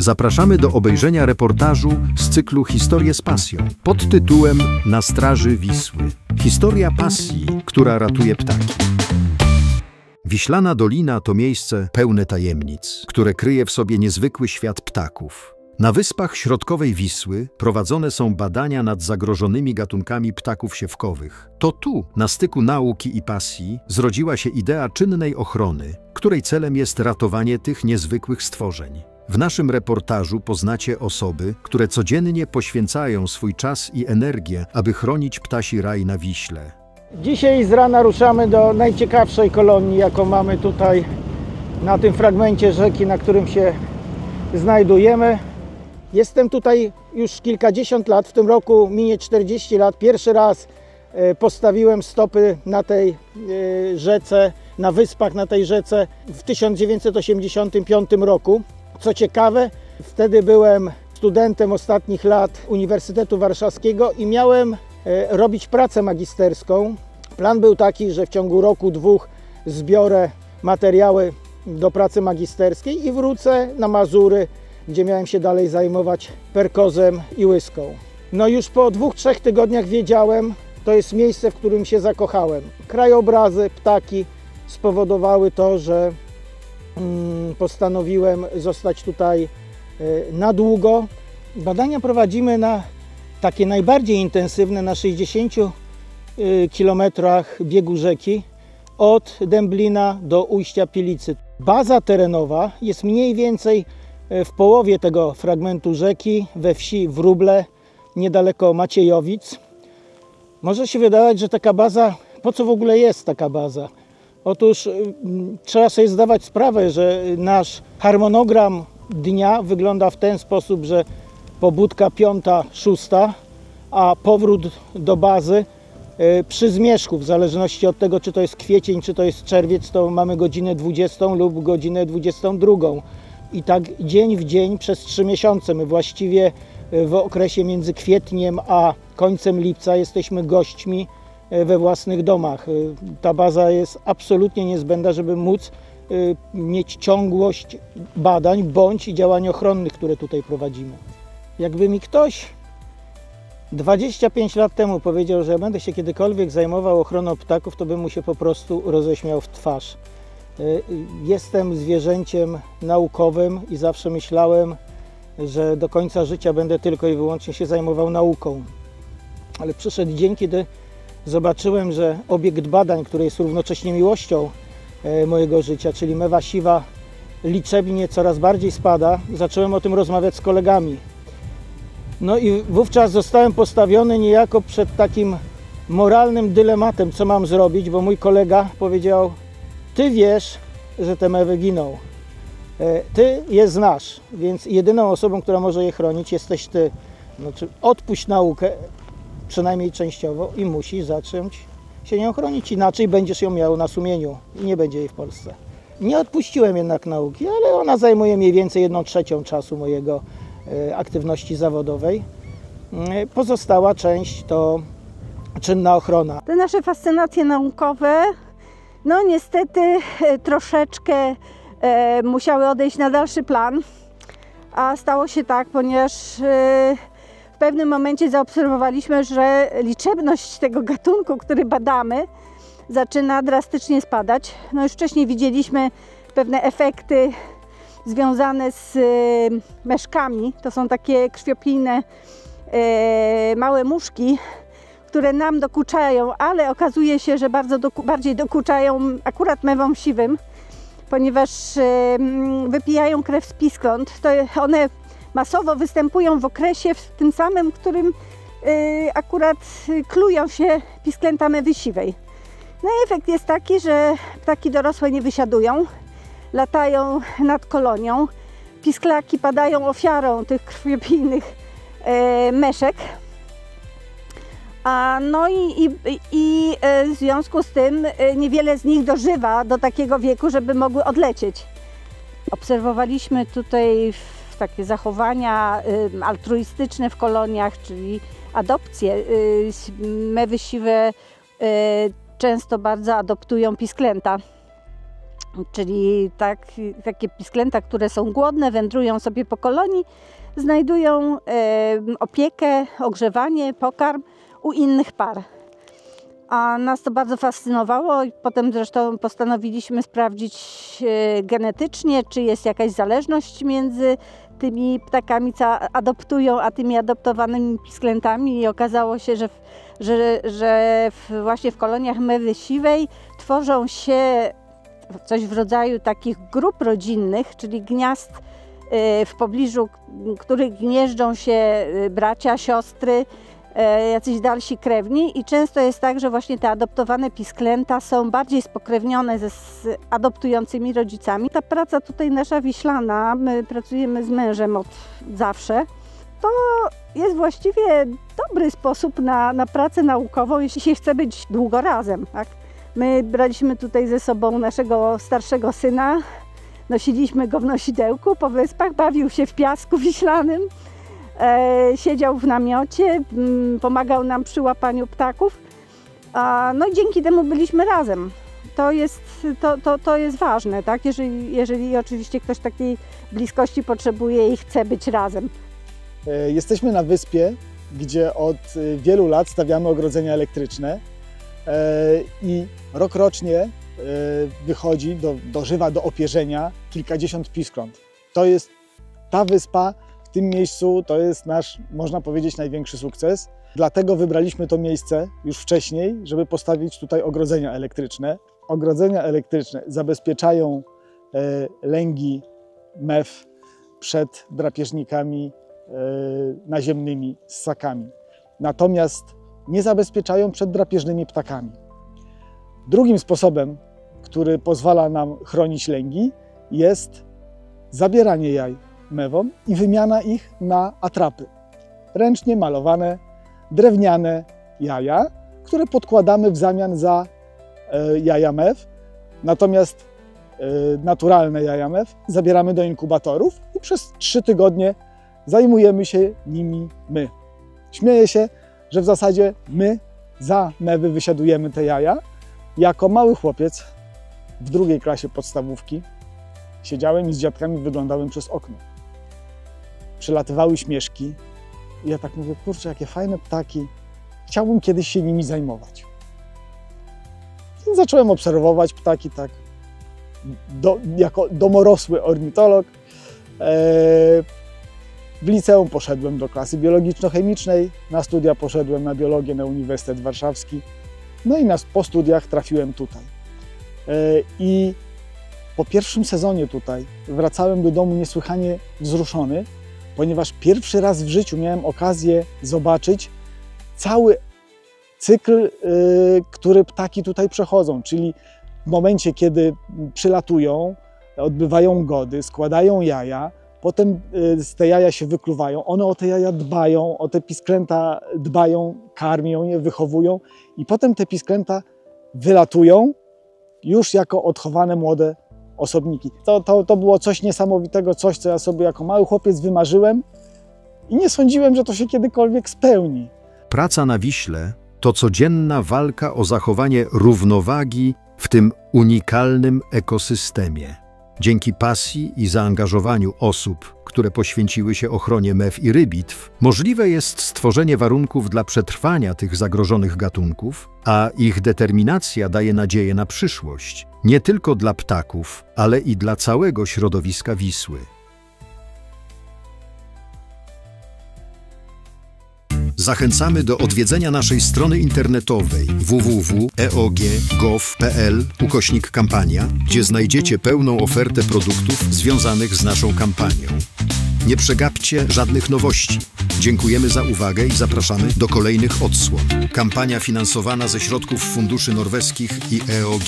Zapraszamy do obejrzenia reportażu z cyklu Historie z pasją pod tytułem Na straży Wisły. Historia pasji, która ratuje ptaki. Wiślana Dolina to miejsce pełne tajemnic, które kryje w sobie niezwykły świat ptaków. Na wyspach środkowej Wisły prowadzone są badania nad zagrożonymi gatunkami ptaków siewkowych. To tu, na styku nauki i pasji, zrodziła się idea czynnej ochrony, której celem jest ratowanie tych niezwykłych stworzeń. W naszym reportażu poznacie osoby, które codziennie poświęcają swój czas i energię, aby chronić ptasi raj na Wiśle. Dzisiaj z rana ruszamy do najciekawszej kolonii, jaką mamy tutaj na tym fragmencie rzeki, na którym się znajdujemy. Jestem tutaj już kilkadziesiąt lat, w tym roku minie 40 lat. Pierwszy raz postawiłem stopy na tej rzece, na wyspach na tej rzece w 1985 roku. Co ciekawe, wtedy byłem studentem ostatnich lat Uniwersytetu Warszawskiego i miałem robić pracę magisterską. Plan był taki, że w ciągu roku, dwóch zbiorę materiały do pracy magisterskiej i wrócę na Mazury, gdzie miałem się dalej zajmować perkozem i łyską. No już po 2-3 tygodniach wiedziałem, to jest miejsce, w którym się zakochałem. Krajobrazy, ptaki spowodowały to, że postanowiłem zostać tutaj na długo. Badania prowadzimy na takie najbardziej intensywne, na 60 kilometrach biegu rzeki od Dęblina do ujścia Pilicy. Baza terenowa jest mniej więcej w połowie tego fragmentu rzeki, we wsi Wróble, niedaleko Maciejowic. Może się wydawać, że taka baza, po co w ogóle jest taka baza? Otóż trzeba sobie zdawać sprawę, że nasz harmonogram dnia wygląda w ten sposób, że pobudka 5, 6, a powrót do bazy przy zmierzchu, w zależności od tego, czy to jest kwiecień, czy to jest czerwiec, to mamy godzinę 20 lub godzinę 22. I tak dzień w dzień przez 3 miesiące. My właściwie w okresie między kwietniem a końcem lipca jesteśmy gośćmi we własnych domach. Ta baza jest absolutnie niezbędna, żeby móc mieć ciągłość badań bądź działań ochronnych, które tutaj prowadzimy. Jakby mi ktoś 25 lat temu powiedział, że ja będę się kiedykolwiek zajmował ochroną ptaków, to bym mu się po prostu roześmiał w twarz. Jestem zwierzęciem naukowym i zawsze myślałem, że do końca życia będę tylko i wyłącznie się zajmował nauką. Ale przyszedł dzień, kiedy zobaczyłem, że obiekt badań, który jest równocześnie miłością mojego życia, czyli mewa siwa, liczebnie coraz bardziej spada. Zacząłem o tym rozmawiać z kolegami. No i wówczas zostałem postawiony niejako przed takim moralnym dylematem, co mam zrobić, bo mój kolega powiedział: ty wiesz, że te mewy giną. Ty je znasz, więc jedyną osobą, która może je chronić, jesteś ty. Znaczy, odpuść naukę, przynajmniej częściowo, i musisz zacząć się nią chronić, inaczej będziesz ją miał na sumieniu i nie będzie jej w Polsce. Nie odpuściłem jednak nauki, ale ona zajmuje mniej więcej 1/3 czasu mojego aktywności zawodowej. Pozostała część to czynna ochrona. Te nasze fascynacje naukowe, no niestety troszeczkę musiały odejść na dalszy plan, a stało się tak, ponieważ w pewnym momencie zaobserwowaliśmy, że liczebność tego gatunku, który badamy, zaczyna drastycznie spadać. No już wcześniej widzieliśmy pewne efekty związane z meszkami. To są takie krwiopijne małe muszki, które nam dokuczają, ale okazuje się, że bardziej dokuczają akurat mewom siwym, ponieważ wypijają krew z piskląt. To one masowo występują w okresie w tym samym, którym akurat klują się pisklęta mewy siwej. No i efekt jest taki, że ptaki dorosłe nie wysiadują, latają nad kolonią, pisklaki padają ofiarą tych krwiopijnych meszek. No i w związku z tym niewiele z nich dożywa do takiego wieku, żeby mogły odlecieć. Obserwowaliśmy tutaj takie zachowania altruistyczne w koloniach, czyli adopcje. Mewy siwe często bardzo adoptują pisklęta. czyli takie pisklęta, które są głodne, wędrują sobie po kolonii, znajdują opiekę, ogrzewanie, pokarm u innych par. A nas to bardzo fascynowało i potem zresztą postanowiliśmy sprawdzić genetycznie, czy jest jakaś zależność między tymi ptakami, co adoptują, a tymi adoptowanymi pisklętami i okazało się, że właśnie w koloniach mewy siwej tworzą się coś w rodzaju takich grup rodzinnych, czyli gniazd, w pobliżu których gnieżdżą się bracia, siostry, jacyś dalsi krewni i często jest tak, że właśnie te adoptowane pisklęta są bardziej spokrewnione z adoptującymi rodzicami. Ta praca tutaj nasza wiślana, my pracujemy z mężem od zawsze, to jest właściwie dobry sposób na pracę naukową, jeśli się chce być długo razem. Tak? My braliśmy tutaj ze sobą naszego starszego syna, nosiliśmy go w nosidełku po wyspach, bawił się w piasku wiślanym. Siedział w namiocie, pomagał nam przy łapaniu ptaków, no i dzięki temu byliśmy razem. To jest ważne, tak? Jeżeli oczywiście ktoś takiej bliskości potrzebuje i chce być razem. Jesteśmy na wyspie, gdzie od wielu lat stawiamy ogrodzenia elektryczne i rokrocznie wychodzi do żywa, do opierzenia kilkadziesiąt piskląt. To jest ta wyspa. W tym miejscu to jest nasz, można powiedzieć, największy sukces. Dlatego wybraliśmy to miejsce już wcześniej, żeby postawić tutaj ogrodzenia elektryczne. Ogrodzenia elektryczne zabezpieczają lęgi mew przed drapieżnikami naziemnymi, ssakami. Natomiast nie zabezpieczają przed drapieżnymi ptakami. Drugim sposobem, który pozwala nam chronić lęgi, jest zabieranie jaj mewom i wymiana ich na atrapy. Ręcznie malowane, drewniane jaja, które podkładamy w zamian za jaja mew. Natomiast naturalne jaja mew zabieramy do inkubatorów i przez 3 tygodnie zajmujemy się nimi my. Śmieję się, że w zasadzie my za mewy wysiadujemy te jaja. Jako mały chłopiec w 2. klasie podstawówki siedziałem i z dziadkami wyglądałem przez okno. Przylatywały śmieszki i ja tak mówię, kurczę, jakie fajne ptaki, chciałbym kiedyś się nimi zajmować. Więc zacząłem obserwować ptaki tak, jako domorosły ornitolog. W liceum poszedłem do klasy biologiczno-chemicznej, na studia poszedłem na biologię na Uniwersytet Warszawski, no i po studiach trafiłem tutaj. I po pierwszym sezonie tutaj wracałem do domu niesłychanie wzruszony, ponieważ pierwszy raz w życiu miałem okazję zobaczyć cały cykl, który ptaki tutaj przechodzą, czyli w momencie, kiedy przylatują, odbywają gody, składają jaja, potem z te jaja się wykluwają, one o te jaja dbają, o te pisklęta dbają, karmią je, wychowują i potem te pisklęta wylatują już jako odchowane młode osobniki. To było coś niesamowitego, coś, co ja sobie jako mały chłopiec wymarzyłem i nie sądziłem, że to się kiedykolwiek spełni. Praca na Wiśle to codzienna walka o zachowanie równowagi w tym unikalnym ekosystemie. Dzięki pasji i zaangażowaniu osób, które poświęciły się ochronie mew i rybitw, możliwe jest stworzenie warunków dla przetrwania tych zagrożonych gatunków, a ich determinacja daje nadzieję na przyszłość, nie tylko dla ptaków, ale i dla całego środowiska Wisły. Zachęcamy do odwiedzenia naszej strony internetowej www.eog.gov.pl/kampania, gdzie znajdziecie pełną ofertę produktów związanych z naszą kampanią. Nie przegapcie żadnych nowości. Dziękujemy za uwagę i zapraszamy do kolejnych odsłon. Kampania finansowana ze środków funduszy norweskich i EOG.